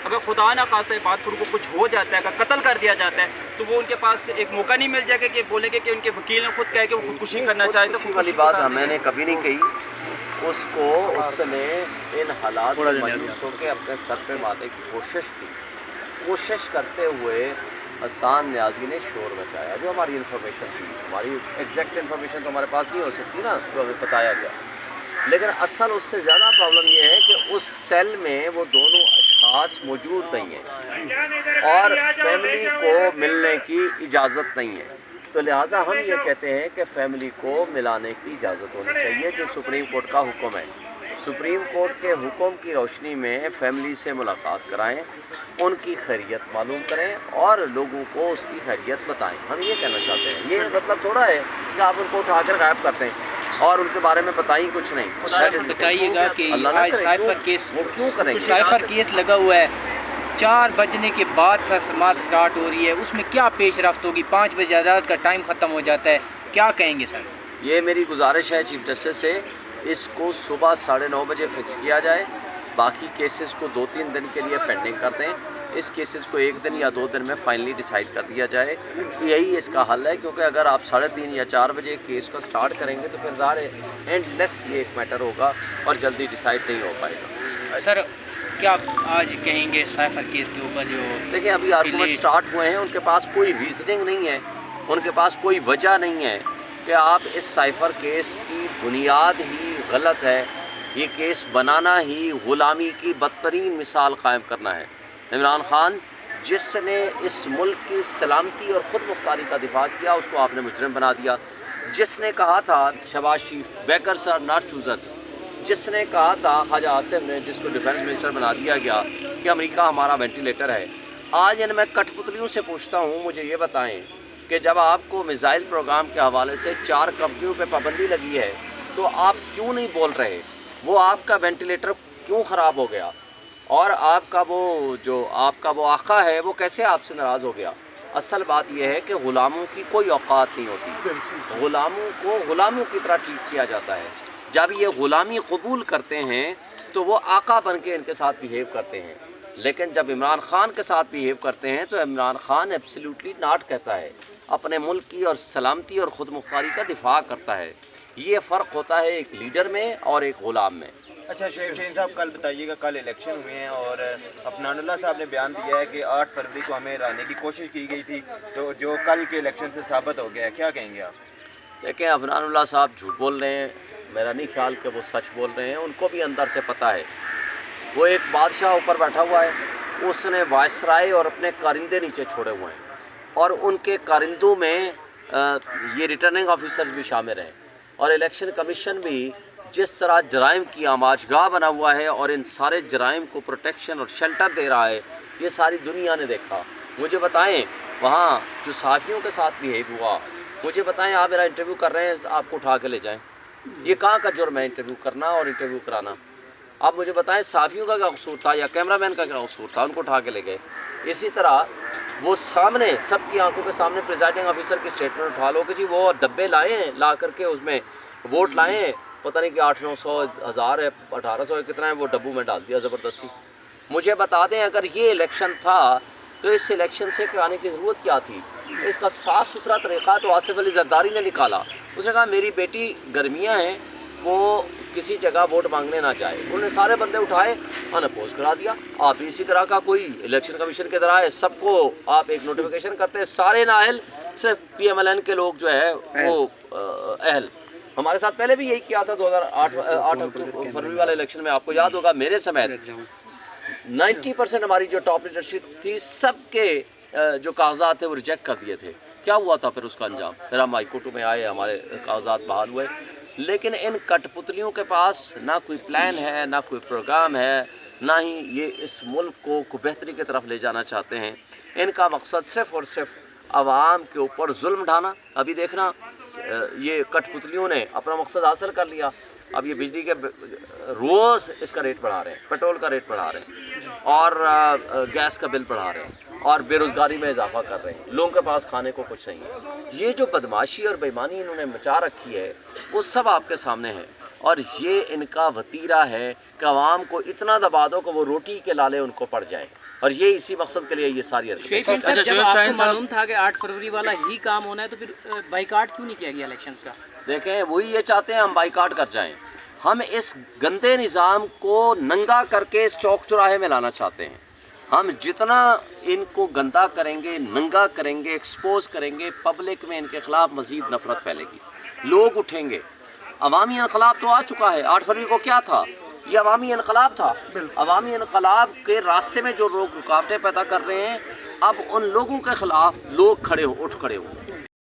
اگر خدا نہ خواستہ بات پھر کو کچھ ہو جاتا ہے، اگر قتل کر دیا جاتا ہے تو وہ ان کے پاس ایک موقع نہیں مل جائے گا کہ بولیں گے کہ ان کے وکیل نے خود کہا کہ وہ خودکشی کرنا چاہے تو خودکشی والی بات میں نے کبھی نہیں کہی. اس نے ان حالات سے مایوس ہو کے اپنے سر پہ مارنے کی کوشش کرتے ہوئے حسان نیازی نے شور مچایا. جو ہماری انفارمیشن تھی، ہماری ایگزیکٹ انفارمیشن تو ہمارے پاس نہیں ہو سکتی نا جو ہمیں بتایا گیا، لیکن اصل اس سے زیادہ پرابلم یہ ہے کہ اس سیل میں وہ دونوں اشخاص موجود نہیں ہیں اور فیملی کو ملنے کی اجازت نہیں ہے. تو لہٰذا ہم یہ کہتے ہیں کہ فیملی کو ملانے کی اجازت ہونی چاہیے، جو سپریم کورٹ کا حکم ہے. سپریم کورٹ کے حکم کی روشنی میں فیملی سے ملاقات کرائیں، ان کی خیریت معلوم کریں اور لوگوں کو اس کی خیریت بتائیں. ہم یہ کہنا چاہتے ہیں. یہ مطلب تھوڑا ہے کہ آپ ان کو اٹھا کر غائب کرتے ہیں اور ان کے بارے میں بتائیں کچھ نہیں. سر بتائیے گا کہ آج سائفر کیس لگا ہوا ہے، 4 بجنے کے بعد سر سماعت سٹارٹ ہو رہی ہے، اس میں کیا پیش رفت ہوگی؟ 5 بجے عدالت کا ٹائم ختم ہو جاتا ہے، کیا کہیں گے سر؟ یہ میری گزارش ہے چیف جسٹس سے، اس کو صبح 9:30 بجے فکس کیا جائے. باقی کیسز کو 2-3 دن کے لیے پینڈنگ کر دیں. اس کیسز کو 1 دن یا 2 دن میں فائنلی ڈیسائیڈ کر دیا جائے. یہی اس کا حل ہے، کیونکہ اگر آپ 3:30 یا 4 بجے کیس کو سٹارٹ کریں گے تو پھر ظاہر ہے اینڈ لیس یہ ایک میٹر ہوگا اور جلدی ڈیسائیڈ نہیں ہو پائے گا. سر کیا آج کہیں گے سائفر کیس کے اوپر؟ جو دیکھیں ابھی آرگومنٹ سٹارٹ ہوئے ہیں، ان کے پاس کوئی ریزننگ نہیں ہے، ان کے پاس کوئی وجہ نہیں ہے کہ آپ اس سائفر کیس کی بنیاد ہی غلط ہے. یہ کیس بنانا ہی غلامی کی بدترین مثال قائم کرنا ہے. عمران خان جس نے اس ملک کی سلامتی اور خود مختاری کا دفاع کیا، اس کو آپ نے مجرم بنا دیا. جس نے کہا تھا شہباز شریف بیکرز آر ناٹ چوزرز، جس نے کہا تھا خواجہ آصف نے، جس کو ڈیفینس منسٹر بنا دیا گیا کہ امریکہ ہمارا وینٹیلیٹر ہے. آج ان میں کٹ پتلیوں سے پوچھتا ہوں، مجھے یہ بتائیں کہ جب آپ کو میزائل پروگرام کے حوالے سے 4 کمپنیوں پہ پابندی لگی ہے تو آپ کیوں نہیں بول رہے؟ وہ آپ کا وینٹیلیٹر کیوں خراب ہو گیا؟ اور آپ کا وہ آقا ہے وہ کیسے آپ سے ناراض ہو گیا؟ اصل بات یہ ہے کہ غلاموں کی کوئی اوقات نہیں ہوتی، غلاموں کو غلاموں کی طرح ٹریٹ کیا جاتا ہے. جب یہ غلامی قبول کرتے ہیں تو وہ آقا بن کے ان کے ساتھ بیہیو کرتے ہیں، لیکن جب عمران خان کے ساتھ بیہیو کرتے ہیں تو عمران خان ایبسلیوٹلی ناٹ کہتا ہے، اپنے ملک کی اور سلامتی اور خود مختاری کا دفاع کرتا ہے. یہ فرق ہوتا ہے ایک لیڈر میں اور ایک غلام میں. اچھا شعیب شاہین صاحب، کل بتائیے گا، کل الیکشن ہوئے ہیں اور عفنان اللہ صاحب نے بیان دیا ہے کہ 8 فروری کو ہمیں ہرانے کی کوشش کی گئی تھی، تو جو کل کے الیکشن سے ثابت ہو گیا ہے، کیا کہیں گے آپ؟ دیکھیں عفنان اللہ صاحب جھوٹ بول رہے ہیں، میرا نہیں خیال کہ وہ سچ بول رہے ہیں. ان کو بھی اندر سے پتہ ہے. وہ ایک بادشاہ اوپر بیٹھا ہوا ہے، اس نے وائسرائے اور اپنے کارندے نیچے چھوڑے ہوئے ہیں، اور ان کے کارندوں میں یہ ریٹرننگ آفیسر بھی شامل ہیں، اور الیکشن کمیشن بھی جس طرح جرائم کی آماج گاہ بنا ہوا ہے اور ان سارے جرائم کو پروٹیکشن اور شیلٹر دے رہا ہے، یہ ساری دنیا نے دیکھا. مجھے بتائیں وہاں جو صحافیوں کے ساتھ بیہیو ہوا، مجھے بتائیں آپ میرا انٹرویو کر رہے ہیں، آپ کو اٹھا کے لے جائیں. یہ کہاں کا جرم ہے انٹرویو کرنا اور انٹرویو کرانا؟ آپ مجھے بتائیں صحافیوں کا کیا قصور تھا یا کیمرہ مین کا کیا قصور تھا؟ ان کو اٹھا کے لے گئے. اسی طرح وہ سامنے سب کی آنکھوں کے سامنے پریزائڈنگ آفیسر کی اسٹیٹمنٹ اٹھا لو کہ جی وہ ڈبے لائے ہیں، لا کر کے اس میں ووٹ لائے ہیں، پتہ نہیں کہ 800-900 1000 ہے 1800 ہے کتنا ہے، وہ ڈبوں میں ڈال دیا زبردستی. مجھے بتا دیں اگر یہ الیکشن تھا تو اس الیکشن سے کرانے کی ضرورت کیا تھی؟ اس کا صاف ستھرا طریقہ تو آصف علی زرداری نے نکالا. اس نے کہا میری بیٹی گرمیاں ہیں، وہ کسی جگہ ووٹ مانگنے نہ جائے. انہوں نے سارے بندے اٹھائے، ان اپوز کرا دیا. آپ اسی طرح کا کوئی الیکشن کمیشن کے ذرائع سب کو آپ ایک نوٹیفیکیشن کرتے ہیں، سارے نااہل، صرف پی ایم ایل این کے لوگ جو ہے وہ اہل. ہمارے ساتھ پہلے بھی یہی کیا تھا 2008 فروری والے الیکشن میں، آپ کو یاد ہوگا میرے سمیت 90% ہماری جو ٹاپ لیڈرشپ تھی سب کے جو کاغذات تھے وہ ریجیکٹ کر دیے تھے. کیا ہوا تھا پھر اس کا انجام؟ پھر ہم ہائی کورٹ میں آئے، ہمارے کاغذات بحال ہوئے. لیکن ان کٹ پتلیوں کے پاس نہ کوئی پلان ہے، نہ کوئی پروگرام ہے، نہ ہی یہ اس ملک کو بہتری کی طرف لے جانا چاہتے ہیں. ان کا مقصد صرف اور صرف عوام کے اوپر ظلم ڈھانا. ابھی دیکھنا یہ کٹ پتلیوں نے اپنا مقصد حاصل کر لیا. اب یہ بجلی کے روز اس کا ریٹ بڑھا رہے ہیں، پیٹرول کا ریٹ بڑھا رہے ہیں، اور گیس کا بل بڑھا رہے ہیں، اور بے روزگاری میں اضافہ کر رہے ہیں. لوگوں کے پاس کھانے کو کچھ نہیں ہے. یہ جو بدماشی اور بےایمانی انہوں نے مچا رکھی ہے وہ سب آپ کے سامنے ہے. اور یہ ان کا وتیرہ ہے کہ عوام کو اتنا دبا دو کہ وہ روٹی کے لالے ان کو پڑ جائیں، اور یہ اسی مقصد کے لیے یہ ساری حرکتیں۔ شعیب شاہین صاحب، جب آپ کو معلوم تھا کہ 8 فروری والا ہی کام ہونا ہے تو پھر بائیکاٹ کیوں نہیں کیا گیا الیکشنز کا؟ دیکھیں وہی یہ چاہتے ہیں ہم بائیکاٹ کر جائیں، ہم اس گندے نظام کو ننگا کر کے اس چوک چوراہے میں لانا چاہتے ہیں۔ ہم جتنا ان کو گندا کریں گے، ننگا کریں گے، ایکسپوز کریں گے، پبلک میں ان کے خلاف مزید نفرت پھیلے گی، لوگ اٹھیں گے۔ عوامی انقلاب تو آ چکا ہے، 8 فروری کو کیا تھا؟ یہ عوامی انقلاب تھا۔ عوامی انقلاب کے راستے میں جو لوگ رکاوٹیں پیدا کر رہے ہیں، اب ان لوگوں کے خلاف لوگ اٹھ کھڑے ہوں۔